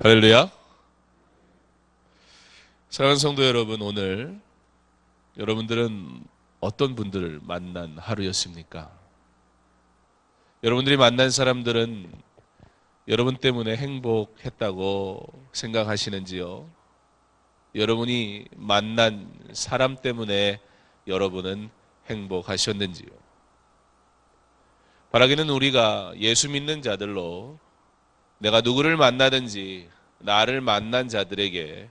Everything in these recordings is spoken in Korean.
할렐루야. 사랑하는 성도 여러분, 오늘 여러분들은 어떤 분들을 만난 하루였습니까? 여러분들이 만난 사람들은 여러분 때문에 행복했다고 생각하시는지요? 여러분이 만난 사람 때문에 여러분은 행복하셨는지요? 바라기는 우리가 예수 믿는 자들로 내가 누구를 만나든지 나를 만난 자들에게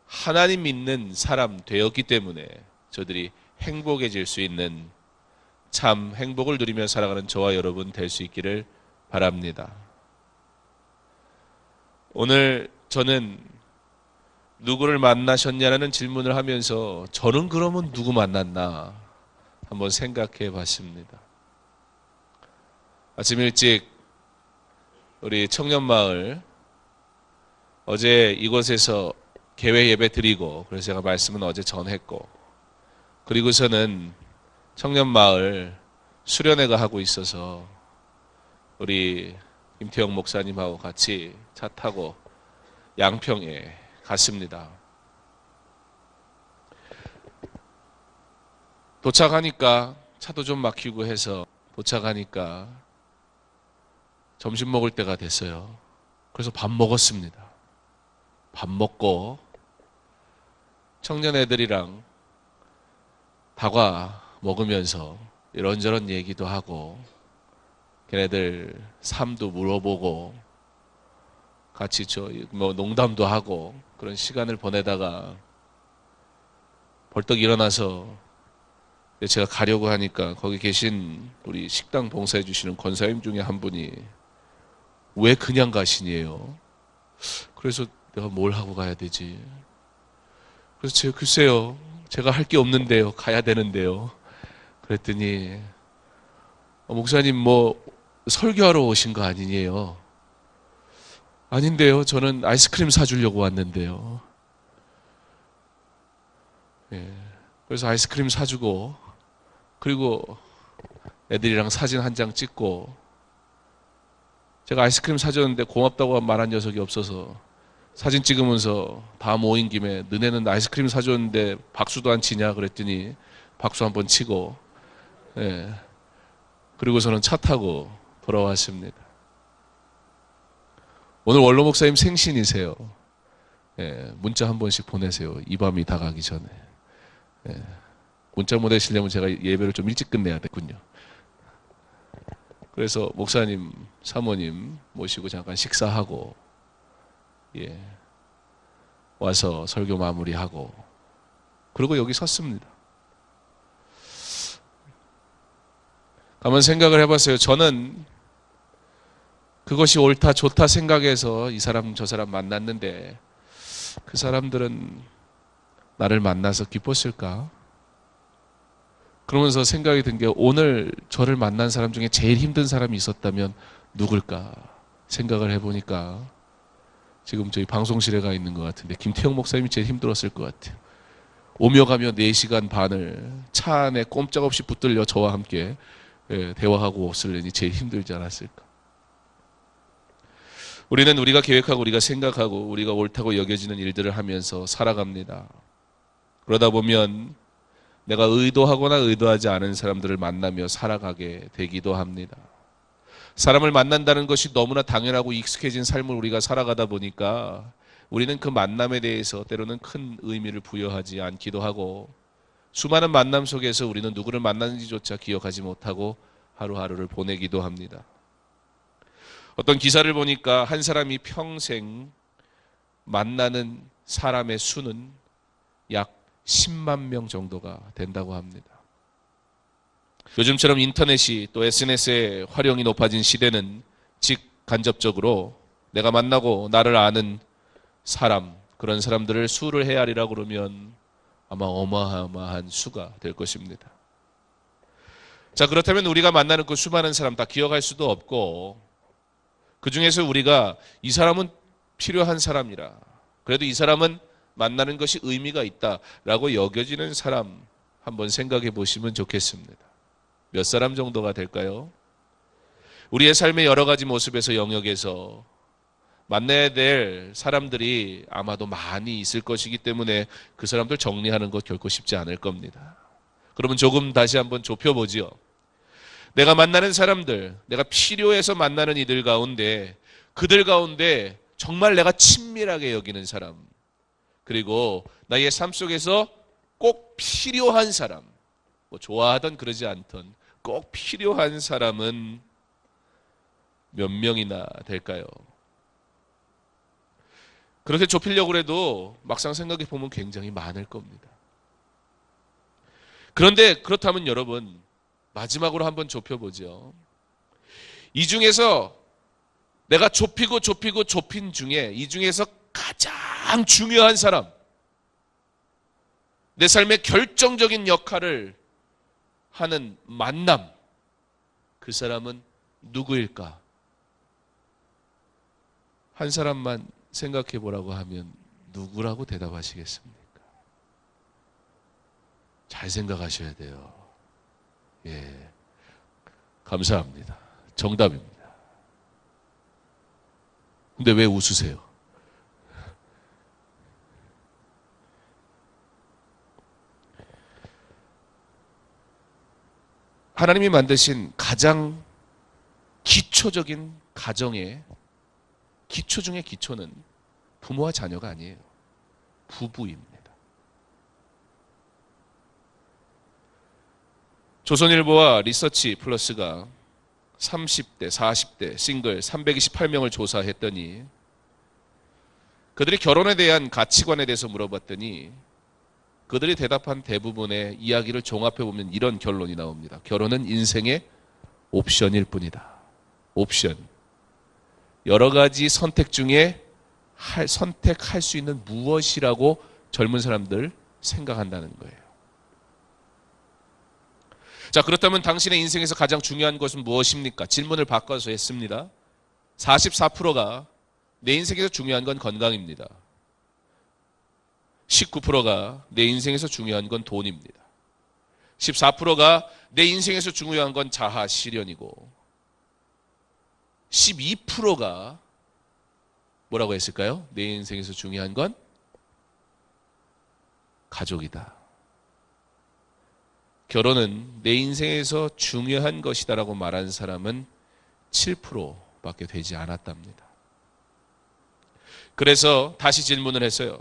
하나님 믿는 사람 되었기 때문에 저들이 행복해질 수 있는 참 행복을 누리며 살아가는 저와 여러분 될 수 있기를 바랍니다. 오늘 저는 누구를 만나셨냐는 질문을 하면서 저는 그러면 누구 만났나 한번 생각해 봤습니다. 아침 일찍 우리 청년마을 어제 이곳에서 개회 예배 드리고 그래서 제가 말씀은 어제 전했고 그리고서는 청년마을 수련회가 하고 있어서 우리 김태형 목사님하고 같이 차 타고 양평에 갔습니다. 도착하니까 차도 좀 막히고 해서 도착하니까 점심 먹을 때가 됐어요. 그래서 밥 먹었습니다. 밥 먹고 청년 애들이랑 다과 먹으면서 이런저런 얘기도 하고 걔네들 삶도 물어보고 같이 농담도 하고 그런 시간을 보내다가 벌떡 일어나서 제가 가려고 하니까 거기 계신 우리 식당 봉사해 주시는 권사님 중에 한 분이 왜 그냥 가시니에요? 그래서 내가 뭘 하고 가야 되지? 그래서 제가 글쎄요, 제가 할 게 없는데요, 가야 되는데요. 그랬더니 목사님 뭐 설교하러 오신 거 아니에요? 아닌데요, 저는 아이스크림 사주려고 왔는데요. 예, 그래서 아이스크림 사주고 그리고 애들이랑 사진 한 장 찍고 제가 아이스크림 사줬는데 고맙다고 말한 녀석이 없어서 사진 찍으면서 다 모인 김에 너네는 아이스크림 사줬는데 박수도 안 치냐 그랬더니 박수 한번 치고 예. 그리고서는 차 타고 돌아왔습니다. 오늘 원로 목사님 생신이세요. 예. 문자 한 번씩 보내세요. 이 밤이 다가기 전에. 예. 문자 보내시려면 제가 예배를 좀 일찍 끝내야 됐군요. 그래서 목사님, 사모님 모시고 잠깐 식사하고 예, 와서 설교 마무리하고 그리고 여기 섰습니다. 가만 생각을 해봤어요. 저는 그것이 옳다 좋다 생각해서 이 사람 저 사람 만났는데 그 사람들은 나를 만나서 기뻤을까? 그러면서 생각이 든 게 오늘 저를 만난 사람 중에 제일 힘든 사람이 있었다면 누굴까 생각을 해보니까 지금 저희 방송실에 가 있는 것 같은데 김태형 목사님이 제일 힘들었을 것 같아요. 오며 가며 4시간 반을 차 안에 꼼짝없이 붙들려 저와 함께 대화하고 없으려니 제일 힘들지 않았을까. 우리는 우리가 계획하고 우리가 생각하고 우리가 옳다고 여겨지는 일들을 하면서 살아갑니다. 그러다 보면 내가 의도하거나 의도하지 않은 사람들을 만나며 살아가게 되기도 합니다. 사람을 만난다는 것이 너무나 당연하고 익숙해진 삶을 우리가 살아가다 보니까 우리는 그 만남에 대해서 때로는 큰 의미를 부여하지 않기도 하고 수많은 만남 속에서 우리는 누구를 만났는지조차 기억하지 못하고 하루하루를 보내기도 합니다. 어떤 기사를 보니까 한 사람이 평생 만나는 사람의 수는 약 10만 명 정도가 된다고 합니다. 요즘처럼 인터넷이 또 SNS의 활용이 높아진 시대는 직간접적으로 내가 만나고 나를 아는 사람, 그런 사람들을 수를 헤아리라 그러면 아마 어마어마한 수가 될 것입니다. 자, 그렇다면 우리가 만나는 그 수많은 사람 다 기억할 수도 없고 그 중에서 우리가 이 사람은 필요한 사람이라 그래도 이 사람은 만나는 것이 의미가 있다라고 여겨지는 사람 한번 생각해 보시면 좋겠습니다. 몇 사람 정도가 될까요? 우리의 삶의 여러 가지 모습에서 영역에서 만나야 될 사람들이 아마도 많이 있을 것이기 때문에 그 사람들 정리하는 것 결코 쉽지 않을 겁니다. 그러면 조금 다시 한번 좁혀보지요. 내가 만나는 사람들, 내가 필요해서 만나는 이들 가운데, 그들 가운데 정말 내가 친밀하게 여기는 사람, 그리고 나의 삶 속에서 꼭 필요한 사람, 뭐 좋아하던 그러지 않던 꼭 필요한 사람은 몇 명이나 될까요? 그렇게 좁히려고 해도 막상 생각해 보면 굉장히 많을 겁니다. 그런데 그렇다면 여러분, 마지막으로 한번 좁혀보죠. 이 중에서 내가 좁힌 중에 이 중에서 가장 중요한 사람, 내 삶의 결정적인 역할을 하는 만남, 그 사람은 누구일까? 한 사람만 생각해 보라고 하면 누구라고 대답하시겠습니까? 잘 생각하셔야 돼요. 예, 감사합니다. 정답입니다. 근데 왜 웃으세요? 하나님이 만드신 가장 기초적인 가정의 기초 중의 기초는 부모와 자녀가 아니에요. 부부입니다. 조선일보와 리서치 플러스가 30대, 40대 싱글 328명을 조사했더니 그들이 결혼에 대한 가치관에 대해서 물어봤더니 그들이 대답한 대부분의 이야기를 종합해보면 이런 결론이 나옵니다. 결혼은 인생의 옵션일 뿐이다. 옵션. 여러 가지 선택 중에 선택할 수 있는 무엇이라고 젊은 사람들 생각한다는 거예요. 자, 그렇다면 당신의 인생에서 가장 중요한 것은 무엇입니까? 질문을 바꿔서 했습니다. 44%가 내 인생에서 중요한 건 건강입니다. 19%가 내 인생에서 중요한 건 돈입니다. 14%가 내 인생에서 중요한 건 자아 실현이고 12%가 뭐라고 했을까요? 내 인생에서 중요한 건 가족이다. 결혼은 내 인생에서 중요한 것이다라고 말한 사람은 7%밖에 되지 않았답니다. 그래서 다시 질문을 했어요.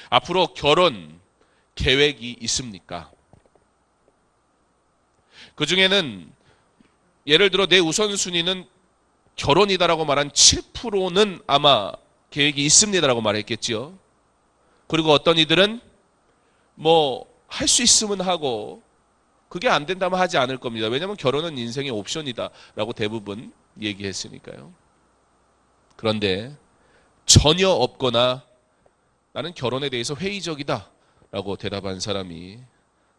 앞으로 결혼 계획이 있습니까? 그 중에는 예를 들어 내 우선순위는 결혼이다라고 말한 7%는 아마 계획이 있습니다라고 말했겠지요. 그리고 어떤 이들은 뭐 할 수 있으면 하고 그게 안 된다면 하지 않을 겁니다. 왜냐하면 결혼은 인생의 옵션이다라고 대부분 얘기했으니까요. 그런데 전혀 없거나 나는 결혼에 대해서 회의적이다라고 대답한 사람이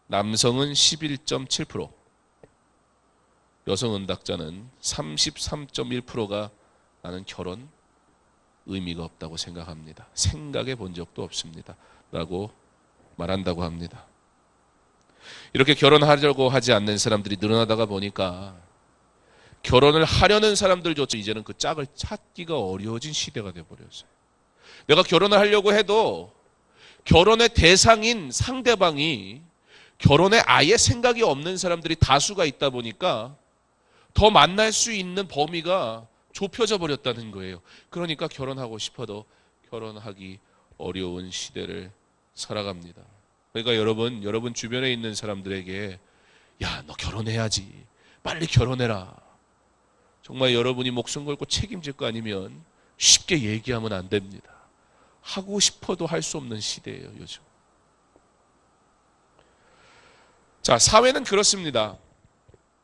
남성은 11.7%, 여성 응답자는 33.1%가 나는 결혼 의미가 없다고 생각합니다. 생각해 본 적도 없습니다. 라고 말한다고 합니다. 이렇게 결혼하려고 하지 않는 사람들이 늘어나다가 보니까 결혼을 하려는 사람들조차 이제는 그 짝을 찾기가 어려워진 시대가 되어버렸어요. 내가 결혼을 하려고 해도 결혼의 대상인 상대방이 결혼에 아예 생각이 없는 사람들이 다수가 있다 보니까 더 만날 수 있는 범위가 좁혀져 버렸다는 거예요. 그러니까 결혼하고 싶어도 결혼하기 어려운 시대를 살아갑니다. 그러니까 여러분 주변에 있는 사람들에게 야, 너 결혼해야지. 빨리 결혼해라. 정말 여러분이 목숨 걸고 책임질 거 아니면 쉽게 얘기하면 안 됩니다. 하고 싶어도 할 수 없는 시대예요, 요즘. 자, 사회는 그렇습니다.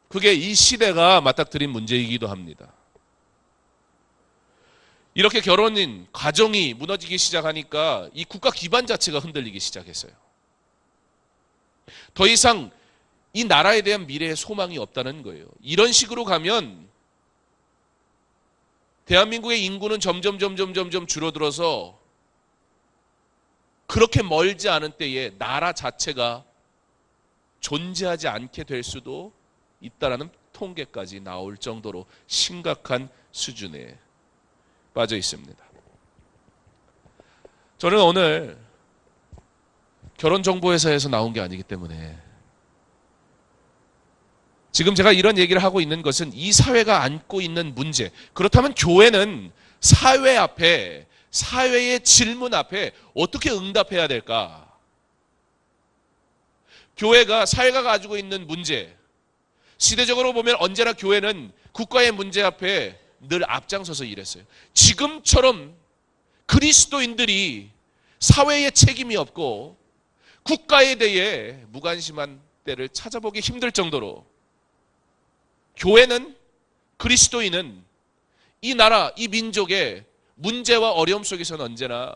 그게 이 시대가 맞닥뜨린 문제이기도 합니다. 이렇게 결혼인 가정이 무너지기 시작하니까 이 국가 기반 자체가 흔들리기 시작했어요. 더 이상 이 나라에 대한 미래의 소망이 없다는 거예요. 이런 식으로 가면 대한민국의 인구는 점점 줄어들어서 그렇게 멀지 않은 때에 나라 자체가 존재하지 않게 될 수도 있다라는 통계까지 나올 정도로 심각한 수준에 빠져 있습니다. 저는 오늘 결혼정보회사에서 나온 게 아니기 때문에 지금 제가 이런 얘기를 하고 있는 것은 이 사회가 안고 있는 문제, 그렇다면 교회는 사회 앞에, 사회의 질문 앞에 어떻게 응답해야 될까? 교회가, 사회가 가지고 있는 문제, 시대적으로 보면 언제나 교회는 국가의 문제 앞에 늘 앞장서서 일했어요. 지금처럼 그리스도인들이 사회에 책임이 없고 국가에 대해 무관심한 때를 찾아보기 힘들 정도로 교회는, 그리스도인은 이 나라, 이 민족의 문제와 어려움 속에서는 언제나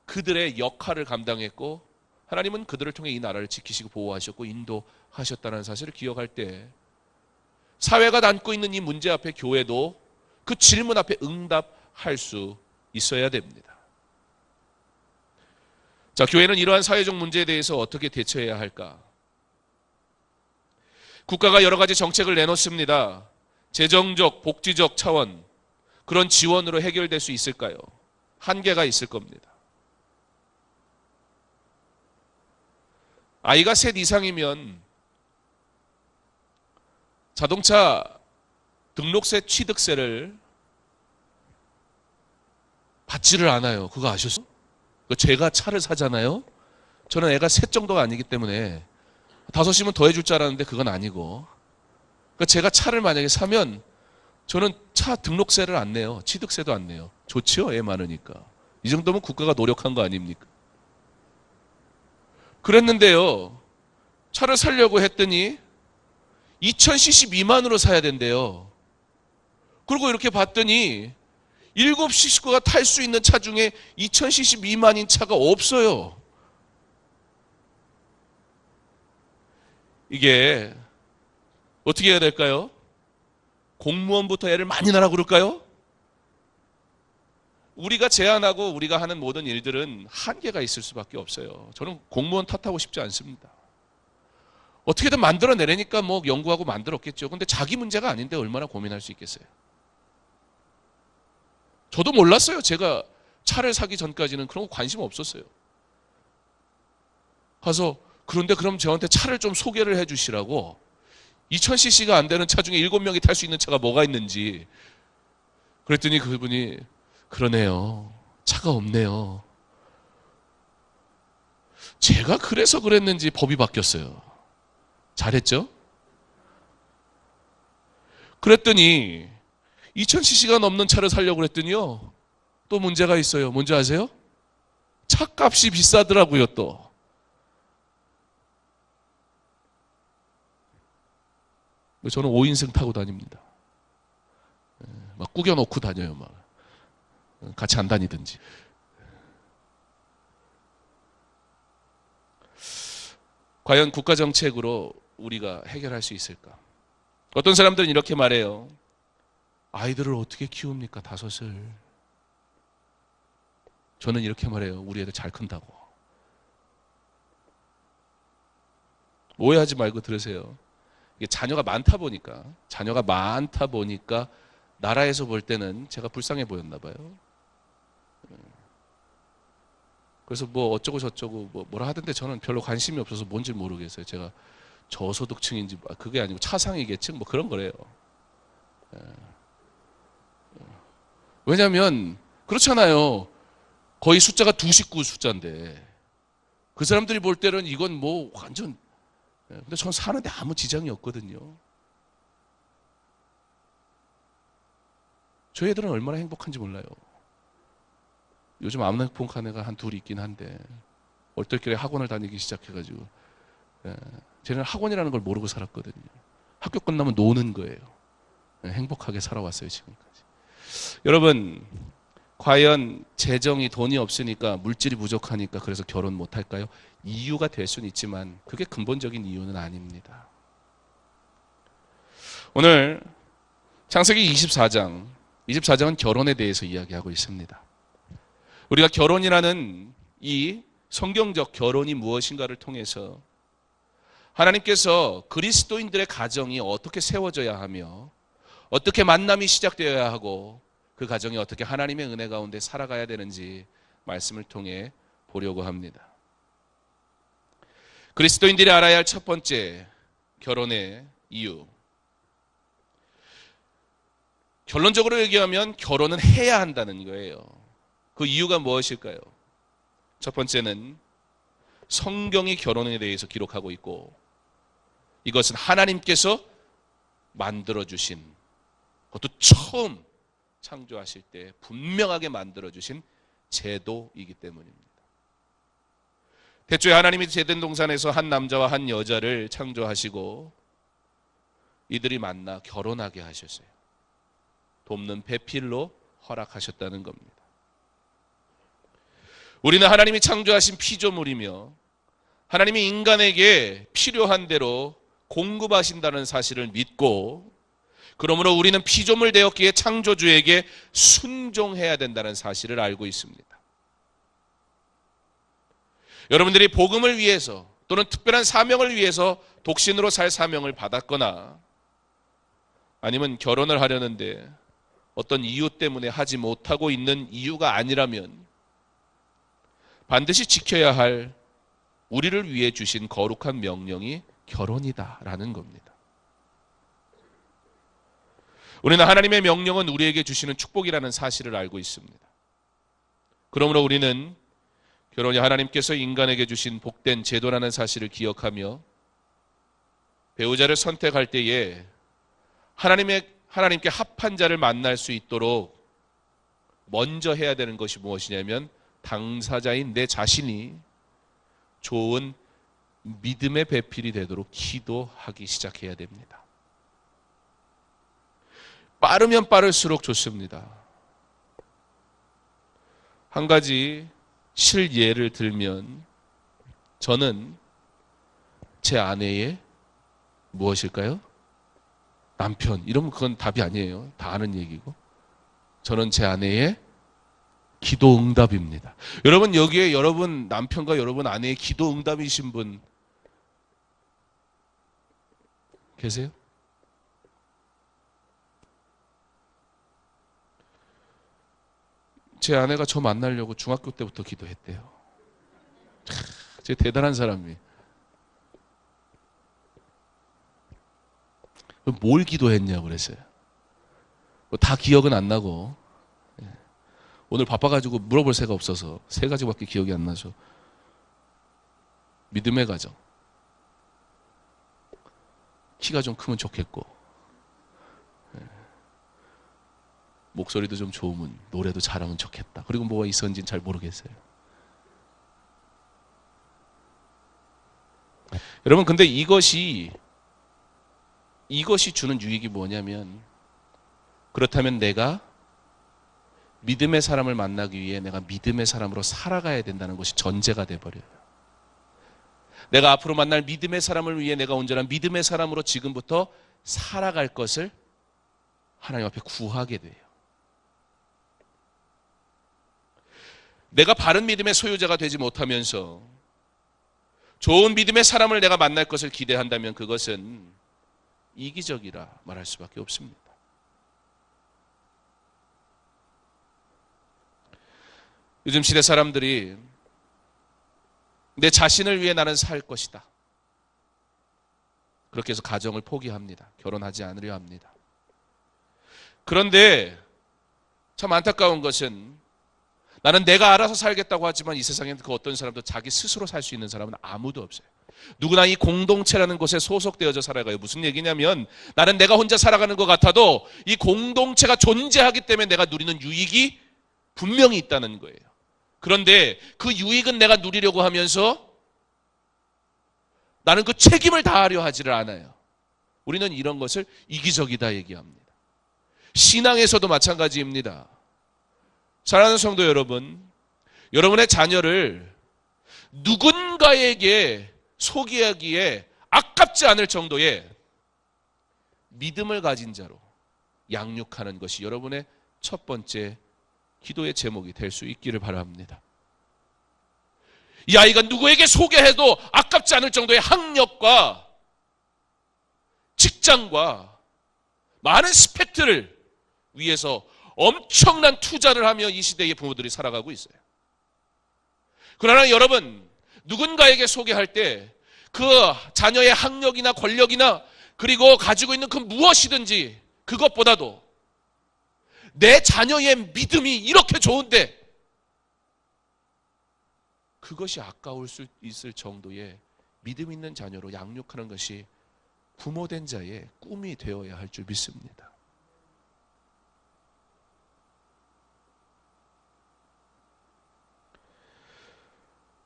그들의 역할을 감당했고 하나님은 그들을 통해 이 나라를 지키시고 보호하셨고 인도하셨다는 사실을 기억할 때 사회가 안고 있는 이 문제 앞에 교회도 그 질문 앞에 응답할 수 있어야 됩니다. 자, 교회는 이러한 사회적 문제에 대해서 어떻게 대처해야 할까? 국가가 여러 가지 정책을 내놓습니다. 재정적, 복지적 차원, 그런 지원으로 해결될 수 있을까요? 한계가 있을 겁니다. 아이가 셋 이상이면 자동차 등록세, 취득세를 받지를 않아요. 그거 아셨어요? 제가 차를 사잖아요. 저는 애가 셋 정도가 아니기 때문에 5이면 더 해줄 줄 알았는데 그건 아니고, 그러니까 제가 차를 만약에 사면 저는 차 등록세를 안 내요. 취득세도 안 내요. 좋지요? 애 많으니까. 이 정도면 국가가 노력한 거 아닙니까? 그랬는데요, 차를 사려고 했더니 2000cc 미만으로 사야 된대요. 그리고 이렇게 봤더니 7 식구가 탈 수 있는 차 중에 2000cc 미만인 차가 없어요. 이게 어떻게 해야 될까요? 공무원부터 애를 많이 낳으라고 그럴까요? 우리가 제안하고 우리가 하는 모든 일들은 한계가 있을 수밖에 없어요. 저는 공무원 탓하고 싶지 않습니다. 어떻게든 만들어내려니까 뭐 연구하고 만들었겠죠. 근데 자기 문제가 아닌데 얼마나 고민할 수 있겠어요? 저도 몰랐어요. 제가 차를 사기 전까지는 그런 거 관심 없었어요. 가서 그런데 그럼 저한테 차를 좀 소개를 해 주시라고, 2000cc가 안 되는 차 중에 7명이 탈 수 있는 차가 뭐가 있는지. 그랬더니 그분이 그러네요. 차가 없네요. 제가 그래서 그랬는지 법이 바뀌었어요. 잘했죠? 그랬더니 2000cc가 넘는 차를 사려고 그랬더니요, 또 문제가 있어요. 뭔지 아세요? 차값이 비싸더라고요. 또 저는 5인승 타고 다닙니다. 막 구겨놓고 다녀요. 막 같이 안 다니든지. 과연 국가 정책으로 우리가 해결할 수 있을까? 어떤 사람들은 이렇게 말해요. 아이들을 어떻게 키웁니까? 5을. 저는 이렇게 말해요. 우리 애들 잘 큰다고. 오해하지 말고 들으세요. 이게 자녀가 많다 보니까 나라에서 볼 때는 제가 불쌍해 보였나 봐요. 그래서 뭐 어쩌고 저쩌고 뭐라 하던데 저는 별로 관심이 없어서 뭔지 모르겠어요. 제가 저소득층인지 그게 아니고 차상위 계층 뭐 그런 거래요. 왜냐하면 그렇잖아요. 거의 숫자가 2 식구 숫자인데 그 사람들이 볼 때는 이건 뭐 완전, 근데 전 사는데 아무 지장이 없거든요. 저희 애들은 얼마나 행복한지 몰라요. 요즘 암학폭한 애가 한 2 있긴 한데 얼떨결에 학원을 다니기 시작해가지고, 쟤는 학원이라는 걸 모르고 살았거든요. 학교 끝나면 노는 거예요. 행복하게 살아왔어요, 지금까지. 여러분, 과연 재정이, 돈이 없으니까, 물질이 부족하니까 그래서 결혼 못할까요? 이유가 될 수는 있지만 그게 근본적인 이유는 아닙니다. 오늘 창세기 24장은 결혼에 대해서 이야기하고 있습니다. 우리가 결혼이라는 이 성경적 결혼이 무엇인가를 통해서 하나님께서 그리스도인들의 가정이 어떻게 세워져야 하며 어떻게 만남이 시작되어야 하고 그 가정이 어떻게 하나님의 은혜 가운데 살아가야 되는지 말씀을 통해 보려고 합니다. 그리스도인들이 알아야 할 첫 번째 결혼의 이유. 결론적으로 얘기하면 결혼은 해야 한다는 거예요. 그 이유가 무엇일까요? 첫 번째는 성경이 결혼에 대해서 기록하고 있고, 이것은 하나님께서 만들어주신, 그것도 처음 창조하실 때 분명하게 만들어주신 제도이기 때문입니다. 태초에 하나님이 제덴 동산에서 한 남자와 한 여자를 창조하시고 이들이 만나 결혼하게 하셨어요. 돕는 배필로 허락하셨다는 겁니다. 우리는 하나님이 창조하신 피조물이며 하나님이 인간에게 필요한 대로 공급하신다는 사실을 믿고, 그러므로 우리는 피조물 되었기에 창조주에게 순종해야 된다는 사실을 알고 있습니다. 여러분들이 복음을 위해서 또는 특별한 사명을 위해서 독신으로 살 사명을 받았거나 아니면 결혼을 하려는데 어떤 이유 때문에 하지 못하고 있는 이유가 아니라면 반드시 지켜야 할 우리를 위해 주신 거룩한 명령이 결혼이다라는 겁니다. 우리는 하나님의 명령은 우리에게 주시는 축복이라는 사실을 알고 있습니다. 그러므로 우리는 결혼이 하나님께서 인간에게 주신 복된 제도라는 사실을 기억하며 배우자를 선택할 때에 하나님께 합한 자를 만날 수 있도록 먼저 해야 되는 것이 무엇이냐면 당사자인 내 자신이 좋은 믿음의 배필이 되도록 기도하기 시작해야 됩니다. 빠르면 빠를수록 좋습니다. 한 가지 실예를 들면, 저는 제 아내의 무엇일까요? 남편. 이러면 그건 답이 아니에요. 다 아는 얘기고. 저는 제 아내의 기도 응답입니다. 여러분, 여기에 여러분 남편과 여러분 아내의 기도 응답이신 분 계세요? 제 아내가 저 만나려고 중학교 때부터 기도했대요. 제 대단한 사람이. 뭘 기도했냐고 그랬어요. 다 기억은 안 나고, 오늘 바빠가지고 물어볼 새가 없어서 3가지밖에 기억이 안 나죠. 믿음의 가정, 키가 좀 크면 좋겠고, 목소리도 좀 좋으면 노래도 잘하면 좋겠다. 그리고 뭐가 있었는지는 잘 모르겠어요. 여러분, 근데 이것이 주는 유익이 뭐냐면, 그렇다면 내가 믿음의 사람을 만나기 위해 내가 믿음의 사람으로 살아가야 된다는 것이 전제가 돼버려요. 내가 앞으로 만날 믿음의 사람을 위해 내가 온전한 믿음의 사람으로 지금부터 살아갈 것을 하나님 앞에 구하게 돼요. 내가 바른 믿음의 소유자가 되지 못하면서 좋은 믿음의 사람을 내가 만날 것을 기대한다면 그것은 이기적이라 말할 수밖에 없습니다. 요즘 시대 사람들이 내 자신을 위해 나는 살 것이다, 그렇게 해서 가정을 포기합니다. 결혼하지 않으려 합니다. 그런데 참 안타까운 것은, 나는 내가 알아서 살겠다고 하지만 이 세상에는 그 어떤 사람도 자기 스스로 살 수 있는 사람은 아무도 없어요. 누구나 이 공동체라는 곳에 소속되어져 살아가요. 무슨 얘기냐면, 나는 내가 혼자 살아가는 것 같아도 이 공동체가 존재하기 때문에 내가 누리는 유익이 분명히 있다는 거예요. 그런데 그 유익은 내가 누리려고 하면서 나는 그 책임을 다하려 하지를 않아요. 우리는 이런 것을 이기적이다 얘기합니다. 신앙에서도 마찬가지입니다. 사랑하는 성도 여러분, 여러분의 자녀를 누군가에게 소개하기에 아깝지 않을 정도의 믿음을 가진 자로 양육하는 것이 여러분의 첫 번째 기도의 제목이 될 수 있기를 바랍니다. 이 아이가 누구에게 소개해도 아깝지 않을 정도의 학력과 직장과 많은 스펙트를 위해서 엄청난 투자를 하며 이 시대의 부모들이 살아가고 있어요. 그러나 여러분, 누군가에게 소개할 때 그 자녀의 학력이나 권력이나 그리고 가지고 있는 그 무엇이든지 그것보다도 내 자녀의 믿음이 이렇게 좋은데 그것이 아까울 수 있을 정도의 믿음 있는 자녀로 양육하는 것이 부모된 자의 꿈이 되어야 할 줄 믿습니다.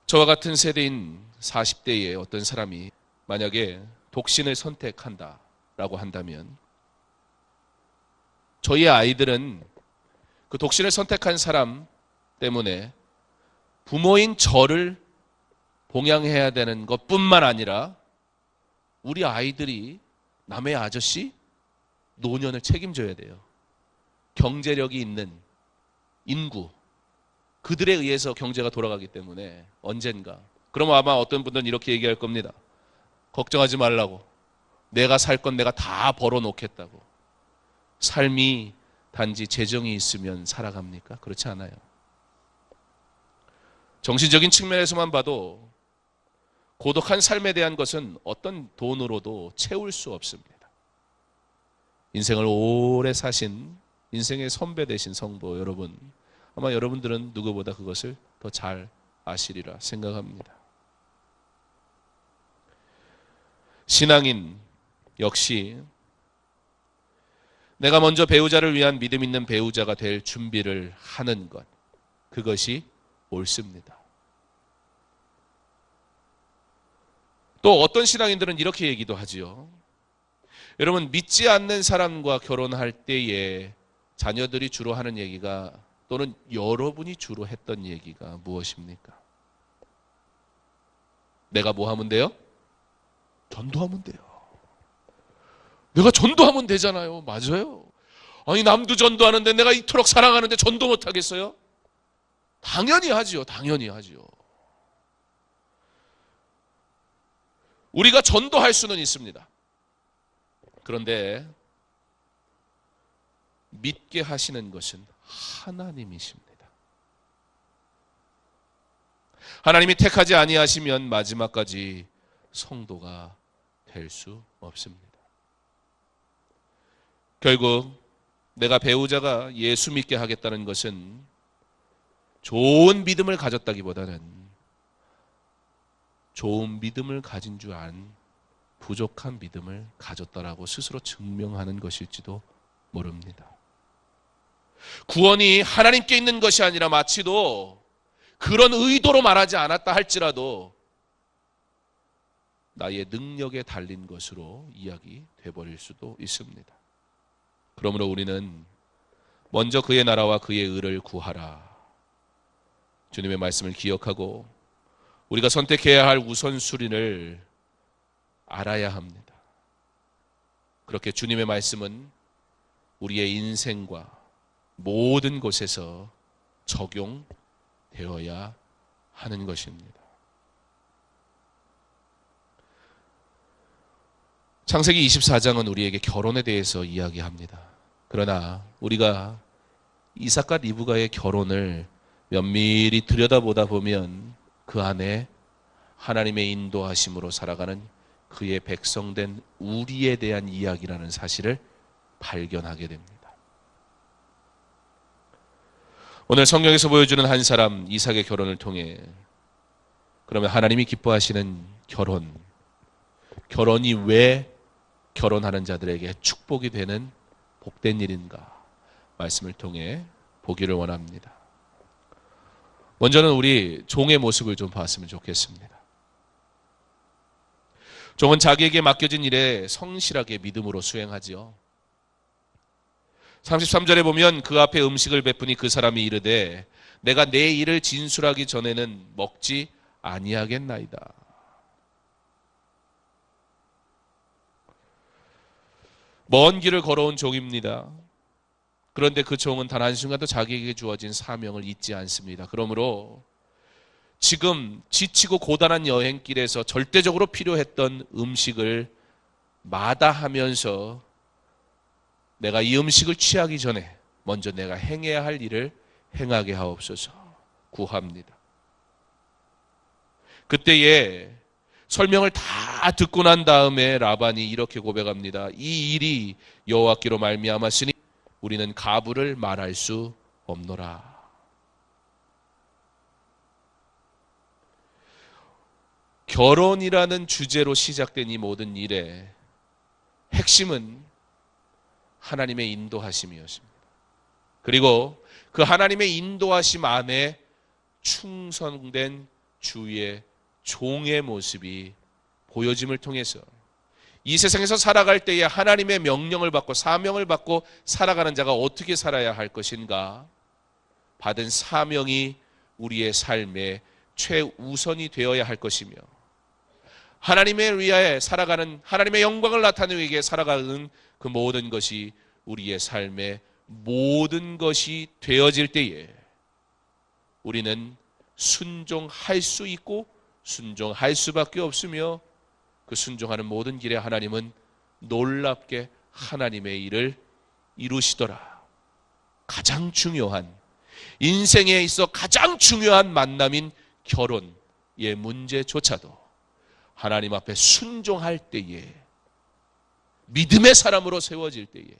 저와 같은 세대인 40대의 어떤 사람이 만약에 독신을 선택한다라고 한다면 저희 아이들은 그 독신을 선택한 사람 때문에 부모인 저를 봉양해야 되는 것뿐만 아니라 우리 아이들이 남의 아저씨, 노년을 책임져야 돼요. 경제력이 있는 인구, 그들에 의해서 경제가 돌아가기 때문에 언젠가. 그럼 아마 어떤 분들은 이렇게 얘기할 겁니다. 걱정하지 말라고. 내가 살 건 내가 다 벌어놓겠다고. 삶이 단지 재정이 있으면 살아갑니까? 그렇지 않아요. 정신적인 측면에서만 봐도 고독한 삶에 대한 것은 어떤 돈으로도 채울 수 없습니다. 인생을 오래 사신 인생의 선배 되신 성도 여러분, 아마 여러분들은 누구보다 그것을 더 잘 아시리라 생각합니다. 신앙인 역시 내가 먼저 배우자를 위한 믿음 있는 배우자가 될 준비를 하는 것, 그것이 옳습니다. 또 어떤 신앙인들은 이렇게 얘기도 하지요. 여러분, 믿지 않는 사람과 결혼할 때에 자녀들이 주로 하는 얘기가, 또는 여러분이 주로 했던 얘기가 무엇입니까? 내가 뭐 하면 돼요? 전도하면 돼요. 내가 전도하면 되잖아요. 맞아요. 아니, 남도 전도하는데 내가 이토록 사랑하는데 전도 못 하겠어요? 당연히 하지요. 당연히 하지요. 우리가 전도할 수는 있습니다. 그런데 믿게 하시는 것은 하나님이십니다. 하나님이 택하지 아니하시면 마지막까지 성도가 될 수 없습니다. 결국 내가 배우자가 예수 믿게 하겠다는 것은 좋은 믿음을 가졌다기보다는 좋은 믿음을 가진 줄 아는 부족한 믿음을 가졌다라고 스스로 증명하는 것일지도 모릅니다. 구원이 하나님께 있는 것이 아니라 마치도 그런 의도로 말하지 않았다 할지라도 나의 능력에 달린 것으로 이야기돼 버릴 수도 있습니다. 그러므로 우리는 먼저 그의 나라와 그의 의를 구하라. 주님의 말씀을 기억하고 우리가 선택해야 할 우선순위를 알아야 합니다. 그렇게 주님의 말씀은 우리의 인생과 모든 곳에서 적용되어야 하는 것입니다. 창세기 24장은 우리에게 결혼에 대해서 이야기합니다. 그러나 우리가 이삭과 리브가의 결혼을 면밀히 들여다보다 보면 그 안에 하나님의 인도하심으로 살아가는 그의 백성된 우리에 대한 이야기라는 사실을 발견하게 됩니다. 오늘 성경에서 보여주는 한 사람 이삭의 결혼을 통해 그러면 하나님이 기뻐하시는 결혼이 왜 결혼하는 자들에게 축복이 되는 복된 일인가 말씀을 통해 보기를 원합니다. 먼저는 우리 종의 모습을 좀 봤으면 좋겠습니다. 종은 자기에게 맡겨진 일에 성실하게 믿음으로 수행하지요. 33절에 보면 그 앞에 음식을 베푸니 그 사람이 이르되 내가 내 일을 진술하기 전에는 먹지 아니하겠나이다. 먼 길을 걸어온 종입니다. 그런데 그 종은 단 한순간도 자기에게 주어진 사명을 잊지 않습니다. 그러므로 지금 지치고 고단한 여행길에서 절대적으로 필요했던 음식을 마다하면서 내가 이 음식을 취하기 전에 먼저 내가 행해야 할 일을 행하게 하옵소서 구합니다. 그때에 설명을 다 듣고 난 다음에 라반이 이렇게 고백합니다. 이 일이 여호와께로 말미암았으니 우리는 가부를 말할 수 없노라. 결혼이라는 주제로 시작된 이 모든 일의 핵심은 하나님의 인도하심이었습니다. 그리고 그 하나님의 인도하심 안에 충성된 주의 종의 모습이 보여짐을 통해서 이 세상에서 살아갈 때에 하나님의 명령을 받고 사명을 받고 살아가는 자가 어떻게 살아야 할 것인가, 받은 사명이 우리의 삶의 최우선이 되어야 할 것이며 하나님의 위하여 살아가는, 하나님의 영광을 나타내기 위해 살아가는 그 모든 것이 우리의 삶의 모든 것이 되어질 때에 우리는 순종할 수 있고 순종할 수밖에 없으며 그 순종하는 모든 길에 하나님은 놀랍게 하나님의 일을 이루시더라. 가장 중요한, 인생에 있어 가장 중요한 만남인 결혼의 문제조차도 하나님 앞에 순종할 때에, 믿음의 사람으로 세워질 때에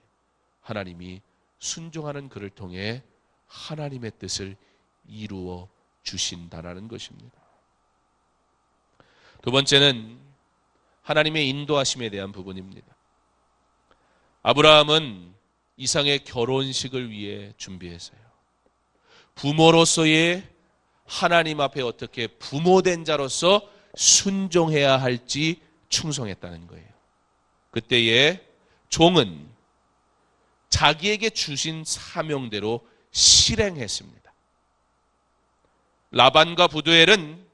하나님이 순종하는 그를 통해 하나님의 뜻을 이루어 주신다라는 것입니다. 두 번째는 하나님의 인도하심에 대한 부분입니다. 아브라함은 이상의 결혼식을 위해 준비했어요. 부모로서의 하나님 앞에 어떻게 부모된 자로서 순종해야 할지 충성했다는 거예요. 그때에 종은 자기에게 주신 사명대로 실행했습니다. 라반과 부두엘은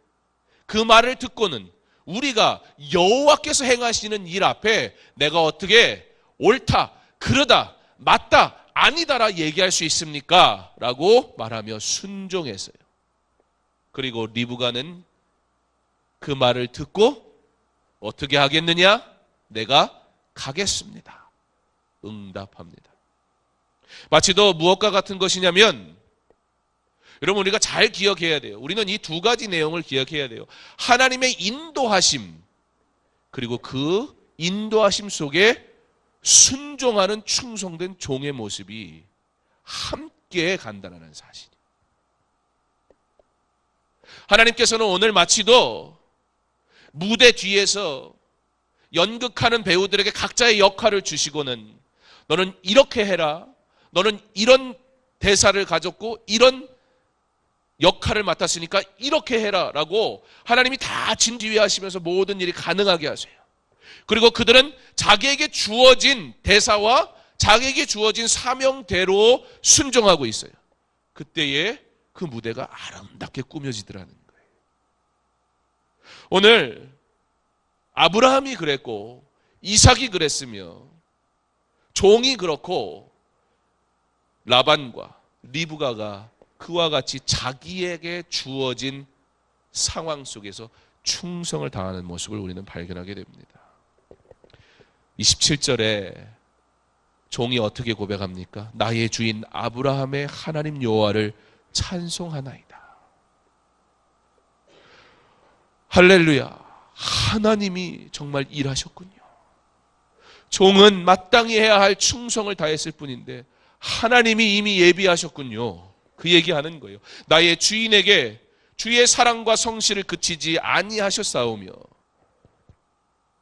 그 말을 듣고는 우리가 여호와께서 행하시는 일 앞에 내가 어떻게 옳다, 그러다, 맞다, 아니다라 얘기할 수 있습니까? 라고 말하며 순종했어요. 그리고 리브가는 그 말을 듣고 어떻게 하겠느냐? 내가 가겠습니다. 응답합니다. 마치 더 무엇과 같은 것이냐면, 여러분 우리가 잘 기억해야 돼요. 우리는 이 두 가지 내용을 기억해야 돼요. 하나님의 인도하심, 그리고 그 인도하심 속에 순종하는 충성된 종의 모습이 함께 간다는 사실. 하나님께서는 오늘 마치도 무대 뒤에서 연극하는 배우들에게 각자의 역할을 주시고는 너는 이렇게 해라, 너는 이런 대사를 가졌고 이런 역할을 맡았으니까 이렇게 해라 라고 하나님이 다 진지휘하시면서 모든 일이 가능하게 하세요. 그리고 그들은 자기에게 주어진 대사와 자기에게 주어진 사명대로 순종하고 있어요. 그때에 그 무대가 아름답게 꾸며지더라는 거예요. 오늘 아브라함이 그랬고 이삭이 그랬으며 종이 그렇고 라반과 리브가가 그와 같이 자기에게 주어진 상황 속에서 충성을 다하는 모습을 우리는 발견하게 됩니다. 27절에 종이 어떻게 고백합니까? 나의 주인 아브라함의 하나님 여호와를 찬송하나이다. 할렐루야. 하나님이 정말 일하셨군요. 종은 마땅히 해야 할 충성을 다했을 뿐인데 하나님이 이미 예비하셨군요. 그 얘기하는 거예요. 나의 주인에게 주의 사랑과 성실을 그치지 아니하셨사오며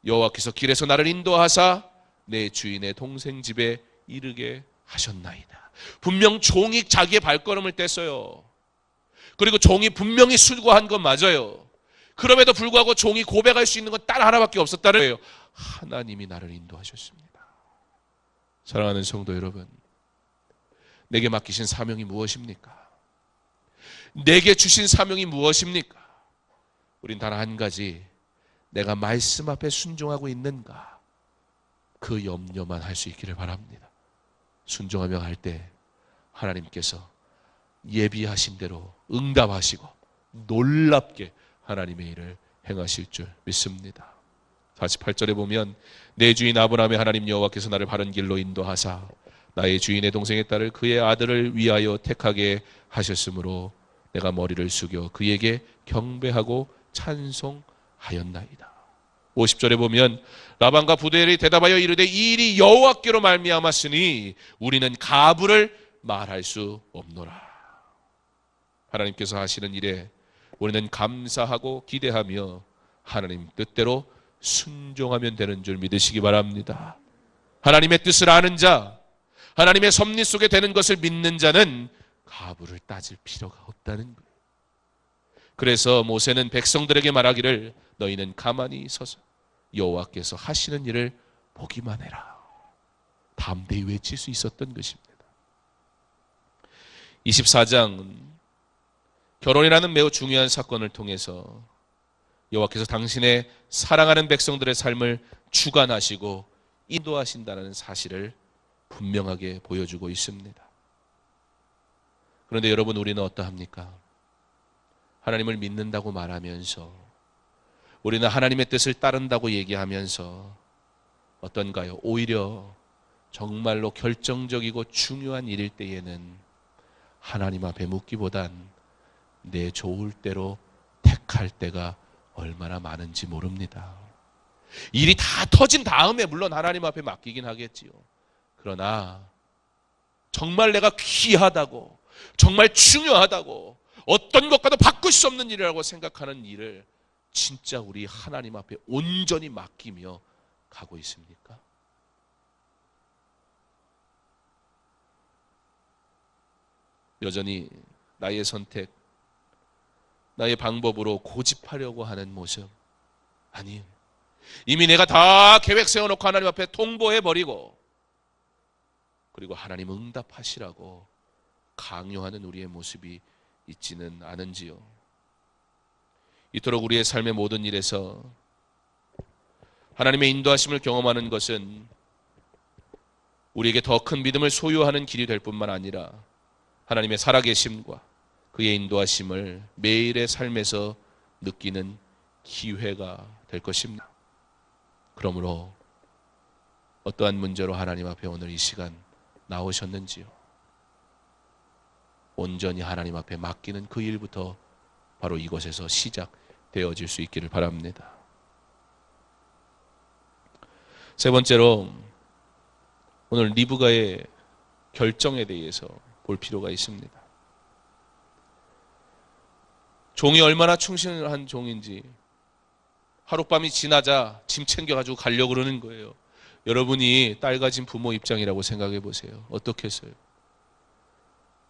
여호와께서 길에서 나를 인도하사 내 주인의 동생 집에 이르게 하셨나이다. 분명 종이 자기의 발걸음을 뗐어요. 그리고 종이 분명히 수고한 건 맞아요. 그럼에도 불구하고 종이 고백할 수 있는 건 딱 하나밖에 없었다는 거예요. 하나님이 나를 인도하셨습니다. 사랑하는 성도 여러분, 내게 맡기신 사명이 무엇입니까? 내게 주신 사명이 무엇입니까? 우린 단 한 가지, 내가 말씀 앞에 순종하고 있는가, 그 염려만 할 수 있기를 바랍니다. 순종하며 갈 때 하나님께서 예비하신 대로 응답하시고 놀랍게 하나님의 일을 행하실 줄 믿습니다. 48절에 보면 내 주인 아브라함의 하나님 여호와께서 나를 바른 길로 인도하사 나의 주인의 동생의 딸을 그의 아들을 위하여 택하게 하셨으므로 내가 머리를 숙여 그에게 경배하고 찬송하였나이다. 50절에 보면 라반과 부두엘이 대답하여 이르되 이 일이 여호와께로 말미암았으니 우리는 가부를 말할 수 없노라. 하나님께서 하시는 일에 우리는 감사하고 기대하며 하나님 뜻대로 순종하면 되는 줄 믿으시기 바랍니다. 하나님의 뜻을 아는 자, 하나님의 섭리 속에 되는 것을 믿는 자는 가부를 따질 필요가 없다는 거예요. 그래서 모세는 백성들에게 말하기를 너희는 가만히 서서 여호와께서 하시는 일을 보기만 해라. 담대히 외칠 수 있었던 것입니다. 24장 결혼이라는 매우 중요한 사건을 통해서 여호와께서 당신의 사랑하는 백성들의 삶을 주관하시고 인도하신다는 사실을 분명하게 보여주고 있습니다. 그런데 여러분, 우리는 어떠합니까? 하나님을 믿는다고 말하면서, 우리는 하나님의 뜻을 따른다고 얘기하면서 어떤가요? 오히려 정말로 결정적이고 중요한 일일 때에는 하나님 앞에 묻기보단 내 좋을 대로 택할 때가 얼마나 많은지 모릅니다. 일이 다 터진 다음에 물론 하나님 앞에 맡기긴 하겠지요. 그러나 정말 내가 귀하다고, 정말 중요하다고, 어떤 것과도 바꿀 수 없는 일이라고 생각하는 일을 진짜 우리 하나님 앞에 온전히 맡기며 가고 있습니까? 여전히 나의 선택, 나의 방법으로 고집하려고 하는 모습, 아니요. 이미 내가 다 계획 세워놓고 하나님 앞에 통보해버리고, 그리고 하나님 응답하시라고 강요하는 우리의 모습이 있지는 않은지요. 이토록 우리의 삶의 모든 일에서 하나님의 인도하심을 경험하는 것은 우리에게 더 큰 믿음을 소유하는 길이 될 뿐만 아니라 하나님의 살아계심과 그의 인도하심을 매일의 삶에서 느끼는 기회가 될 것입니다. 그러므로 어떠한 문제로 하나님 앞에 오늘 이 시간 나오셨는지요? 온전히 하나님 앞에 맡기는 그 일부터 바로 이곳에서 시작되어질 수 있기를 바랍니다. 세 번째로, 오늘 리브가의 결정에 대해서 볼 필요가 있습니다. 종이 얼마나 충실한 종인지 하룻밤이 지나자 짐 챙겨가지고 가려고 그러는 거예요. 여러분이 딸 가진 부모 입장이라고 생각해 보세요. 어떻겠어요?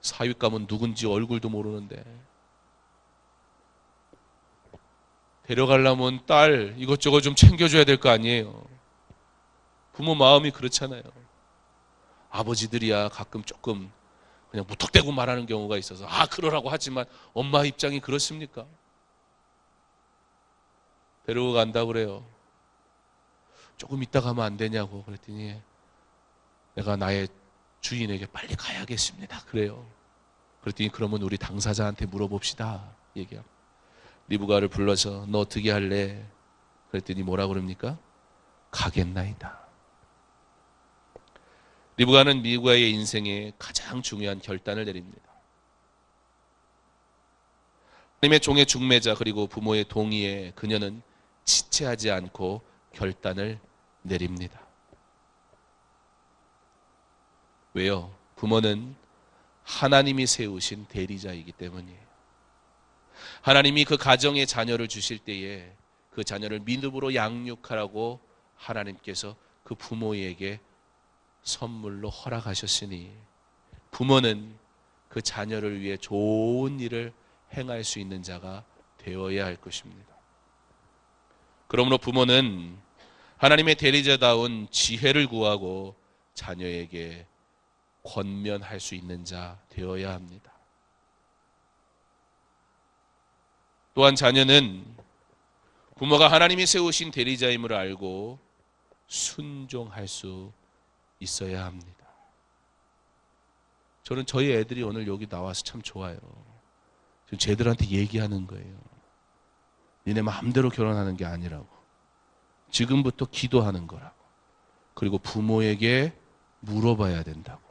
사윗감은 누군지 얼굴도 모르는데 데려가려면 딸 이것저것 좀 챙겨줘야 될 거 아니에요. 부모 마음이 그렇잖아요. 아버지들이야 가끔 조금 그냥 무턱대고 말하는 경우가 있어서 그러라고 하지만 엄마 입장이 그렇습니까? 데리고 간다고 그래요. 조금 이따 가면 안 되냐고 그랬더니 내가 나의 주인에게 빨리 가야겠습니다. 그래요. 그랬더니 그러면 우리 당사자한테 물어봅시다. 얘기하고 리브가를 불러서 너 어떻게 할래? 그랬더니 뭐라 그럽니까? 가겠나이다. 리브가는 리브가의 인생에 가장 중요한 결단을 내립니다. 하나님의 종의 중매자 그리고 부모의 동의에 그녀는 지체하지 않고 결단을 내립니다. 왜요? 부모는 하나님이 세우신 대리자이기 때문이에요. 하나님이 그 가정에 자녀를 주실 때에 그 자녀를 믿음으로 양육하라고 하나님께서 그 부모에게 선물로 허락하셨으니 부모는 그 자녀를 위해 좋은 일을 행할 수 있는 자가 되어야 할 것입니다. 그러므로 부모는 하나님의 대리자다운 지혜를 구하고 자녀에게 권면할 수 있는 자 되어야 합니다. 또한 자녀는 부모가 하나님이 세우신 대리자임을 알고 순종할 수 있어야 합니다. 저는 저희 애들이 오늘 여기 나와서 참 좋아요. 지금 쟤들한테 얘기하는 거예요. 니네 마음대로 결혼하는 게 아니라고. 지금부터 기도하는 거라고. 그리고 부모에게 물어봐야 된다고.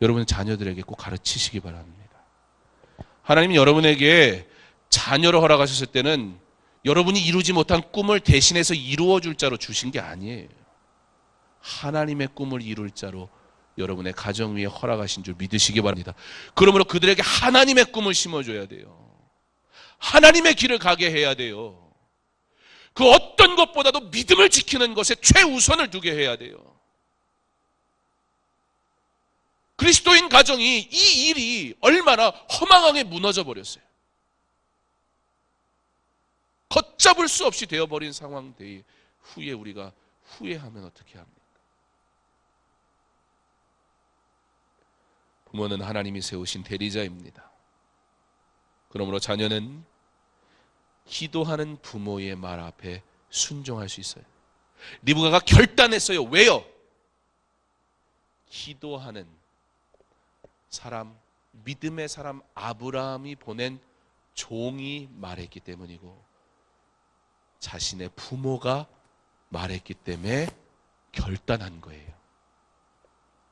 여러분 자녀들에게 꼭 가르치시기 바랍니다. 하나님이 여러분에게 자녀를 허락하셨을 때는 여러분이 이루지 못한 꿈을 대신해서 이루어줄 자로 주신 게 아니에요. 하나님의 꿈을 이룰 자로 여러분의 가정 위에 허락하신 줄 믿으시기 바랍니다. 그러므로 그들에게 하나님의 꿈을 심어줘야 돼요. 하나님의 길을 가게 해야 돼요. 그 어떤 것보다도 믿음을 지키는 것에 최우선을 두게 해야 돼요. 그리스도인 가정이 이 일이 얼마나 허망하게 무너져 버렸어요. 걷잡을 수 없이 되어버린 상황 후에 우리가 후회하면 어떻게 합니까? 부모는 하나님이 세우신 대리자입니다. 그러므로 자녀는 기도하는 부모의 말 앞에 순종할 수 있어요. 리브가가 결단했어요. 왜요? 기도하는 사람, 믿음의 사람 아브라함이 보낸 종이 말했기 때문이고 자신의 부모가 말했기 때문에 결단한 거예요.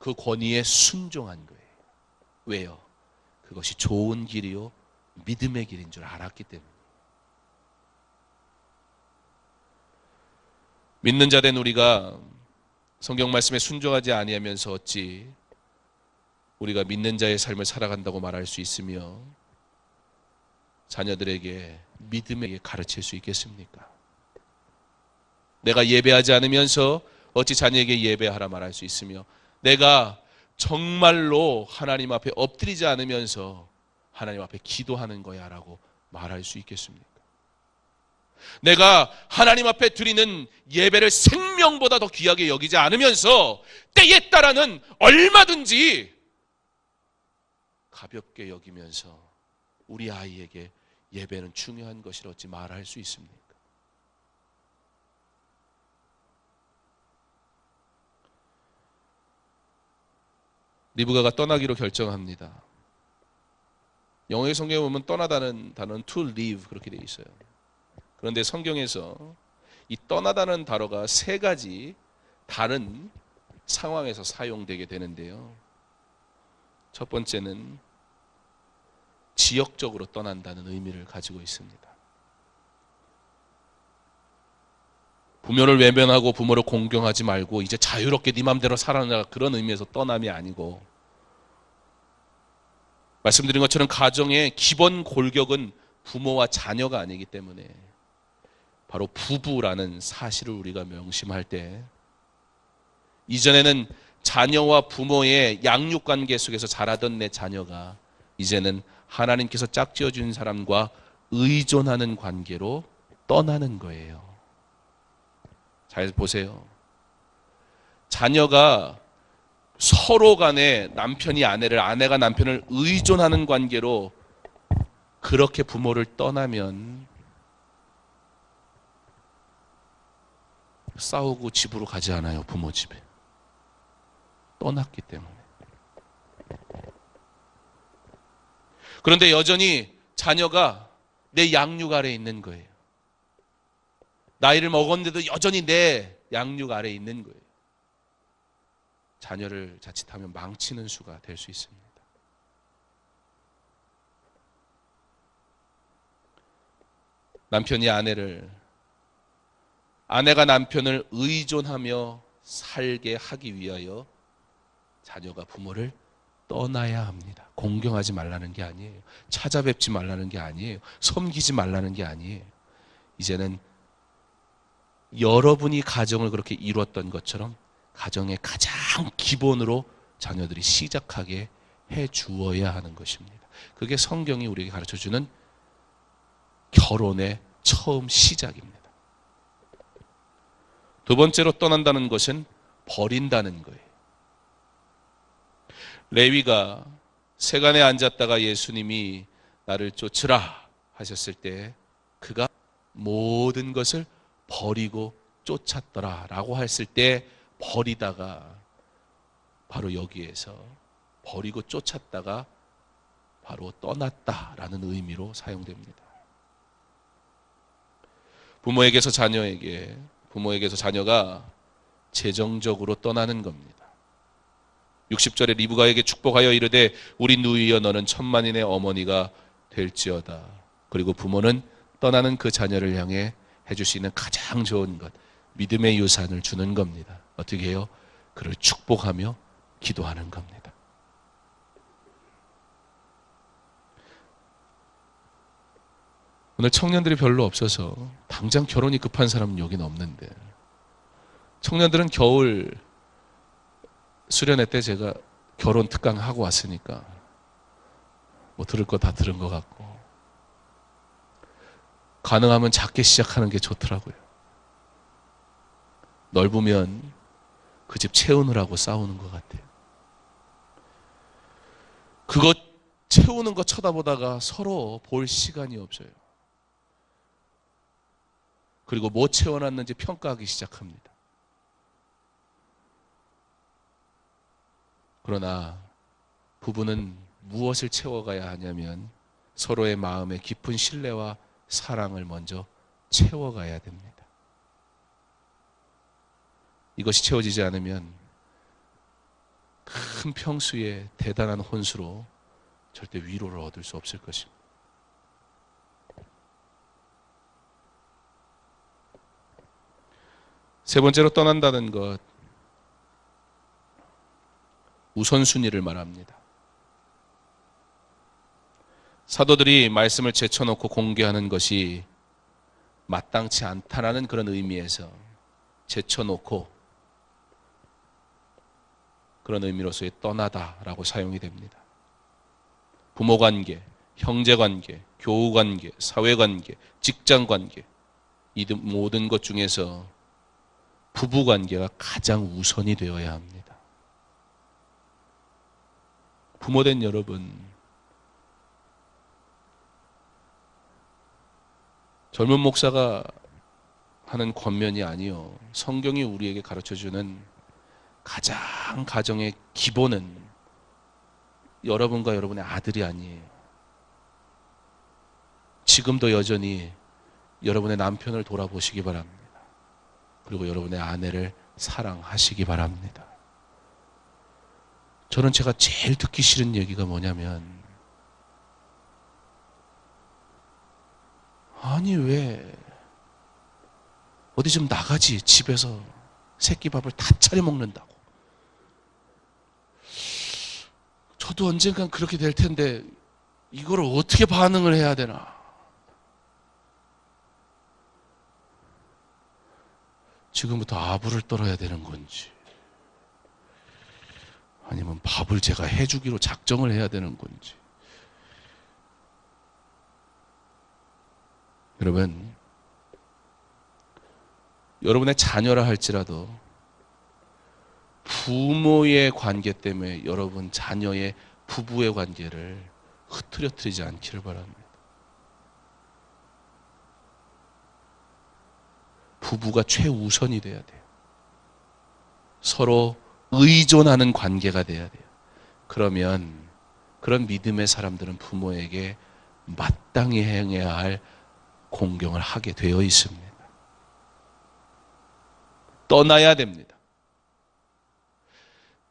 그 권위에 순종한 거예요. 왜요? 그것이 좋은 길이요 믿음의 길인 줄 알았기 때문에. 믿는 자 된 우리가 성경 말씀에 순종하지 아니하면서 어찌 우리가 믿는 자의 삶을 살아간다고 말할 수 있으며 자녀들에게 믿음에게 가르칠 수 있겠습니까? 내가 예배하지 않으면서 어찌 자녀에게 예배하라 말할 수 있으며 내가 정말로 하나님 앞에 엎드리지 않으면서 하나님 앞에 기도하는 거야 라고 말할 수 있겠습니까? 내가 하나님 앞에 드리는 예배를 생명보다 더 귀하게 여기지 않으면서 때에 따라는 얼마든지 가볍게 여기면서 우리 아이에게 예배는 중요한 것이라 어찌 말할 수 있습니까? 리브가가 떠나기로 결정합니다. 영어의 성경에 보면 떠나다는 단어는 to leave 그렇게 되어 있어요. 그런데 성경에서 이 떠나다는 단어가 세 가지 다른 상황에서 사용되게 되는데요. 첫 번째는 지역적으로 떠난다는 의미를 가지고 있습니다. 부모를 외면하고 부모를 공경하지 말고 이제 자유롭게 네 맘대로 살아라 그런 의미에서 떠남이 아니고 말씀드린 것처럼 가정의 기본 골격은 부모와 자녀가 아니기 때문에 바로 부부라는 사실을 우리가 명심할 때 이전에는 자녀와 부모의 양육관계 속에서 자라던 내 자녀가 이제는 하나님께서 짝지어 준 사람과 의존하는 관계로 떠나는 거예요. 잘 보세요. 자녀가 서로 간에 남편이 아내를, 아내가 남편을 의존하는 관계로 그렇게 부모를 떠나면 싸우고 집으로 가지 않아요. 부모 집에. 떠났기 때문에. 그런데 여전히 자녀가 내 양육 아래에 있는 거예요. 나이를 먹었는데도 여전히 내 양육 아래에 있는 거예요. 자녀를 자칫하면 망치는 수가 될 수 있습니다. 남편이 아내가 남편을 의존하며 살게 하기 위하여 자녀가 부모를 떠나야 합니다. 공경하지 말라는 게 아니에요. 찾아뵙지 말라는 게 아니에요. 섬기지 말라는 게 아니에요. 이제는 여러분이 가정을 그렇게 이루었던 것처럼 가정의 가장 기본으로 자녀들이 시작하게 해 주어야 하는 것입니다. 그게 성경이 우리에게 가르쳐주는 결혼의 처음 시작입니다. 두 번째로 떠난다는 것은 버린다는 거예요. 레위가 세간에 앉았다가 예수님이 나를 쫓으라 하셨을 때 그가 모든 것을 버리고 쫓았더라 라고 했을 때 버리다가 바로 여기에서 버리고 쫓았다가 바로 떠났다라는 의미로 사용됩니다. 부모에게서 자녀가 재정적으로 떠나는 겁니다. 60절에 리브가에게 축복하여 이르되 우리 누이여 너는 천만인의 어머니가 될지어다. 그리고 부모는 떠나는 그 자녀를 향해 해줄 수 있는 가장 좋은 것, 믿음의 유산을 주는 겁니다. 어떻게 해요? 그를 축복하며 기도하는 겁니다. 오늘 청년들이 별로 없어서 당장 결혼이 급한 사람은 여기는 없는데, 청년들은 겨울 수련회 때 제가 결혼 특강 하고 왔으니까 뭐 들을 거 다 들은 것 같고, 가능하면 작게 시작하는 게 좋더라고요. 넓으면 그 집 채우느라고 싸우는 것 같아요. 그거 채우는 거 쳐다보다가 서로 볼 시간이 없어요. 그리고 뭐 채워놨는지 평가하기 시작합니다. 그러나 부부는 무엇을 채워가야 하냐면 서로의 마음의 깊은 신뢰와 사랑을 먼저 채워가야 됩니다. 이것이 채워지지 않으면 큰 평수의 대단한 혼수로 절대 위로를 얻을 수 없을 것입니다. 세 번째로 떠난다는 것, 우선순위를 말합니다. 사도들이 말씀을 제쳐놓고 공개하는 것이 마땅치 않다라는 그런 의미에서 제쳐놓고 그런 의미로서의 떠나다라고 사용이 됩니다. 부모관계, 형제관계, 교우관계, 사회관계, 직장관계, 이 모든 것 중에서 부부관계가 가장 우선이 되어야 합니다. 부모된 여러분, 젊은 목사가 하는 권면이 아니요, 성경이 우리에게 가르쳐주는 가장 가정의 기본은 여러분과 여러분의 아들이 아니에요. 지금도 여전히 여러분의 남편을 돌아보시기 바랍니다. 그리고 여러분의 아내를 사랑하시기 바랍니다. 저는 제가 제일 듣기 싫은 얘기가 뭐냐면, 아니 왜 어디 좀 나가지, 집에서 새끼 밥을 다 차려 먹는다고. 저도 언젠간 그렇게 될 텐데 이거를 어떻게 반응을 해야 되나. 지금부터 아부를 떨어야 되는 건지, 아니면 밥을 제가 해주기로 작정을 해야 되는 건지. 여러분, 여러분의 자녀라 할지라도 부모의 관계 때문에 여러분 자녀의 부부의 관계를 흐트러뜨리지 않기를 바랍니다. 부부가 최우선이 돼야 돼요. 서로 의존하는 관계가 돼야 돼요. 그러면 그런 믿음의 사람들은 부모에게 마땅히 행해야 할 공경을 하게 되어 있습니다. 떠나야 됩니다.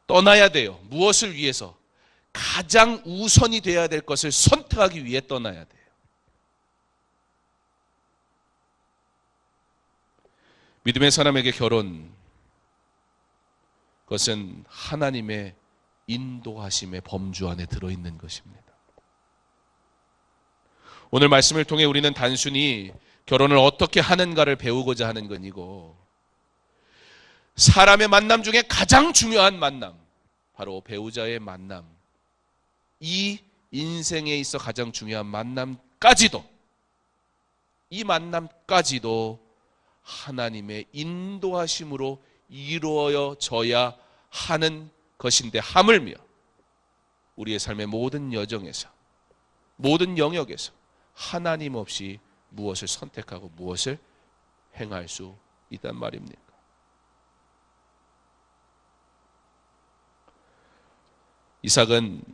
떠나야 돼요. 무엇을 위해서? 가장 우선이 돼야 될 것을 선택하기 위해 떠나야 돼요. 믿음의 사람에게 결혼, 그것은 하나님의 인도하심의 범주 안에 들어있는 것입니다. 오늘 말씀을 통해 우리는 단순히 결혼을 어떻게 하는가를 배우고자 하는 건 아니고, 사람의 만남 중에 가장 중요한 만남, 바로 배우자의 만남, 이 인생에 있어 가장 중요한 만남까지도, 이 만남까지도 하나님의 인도하심으로 이루어져야 하는 것인데, 하물며 우리의 삶의 모든 여정에서, 모든 영역에서 하나님 없이 무엇을 선택하고 무엇을 행할 수 있단 말입니까? 이삭은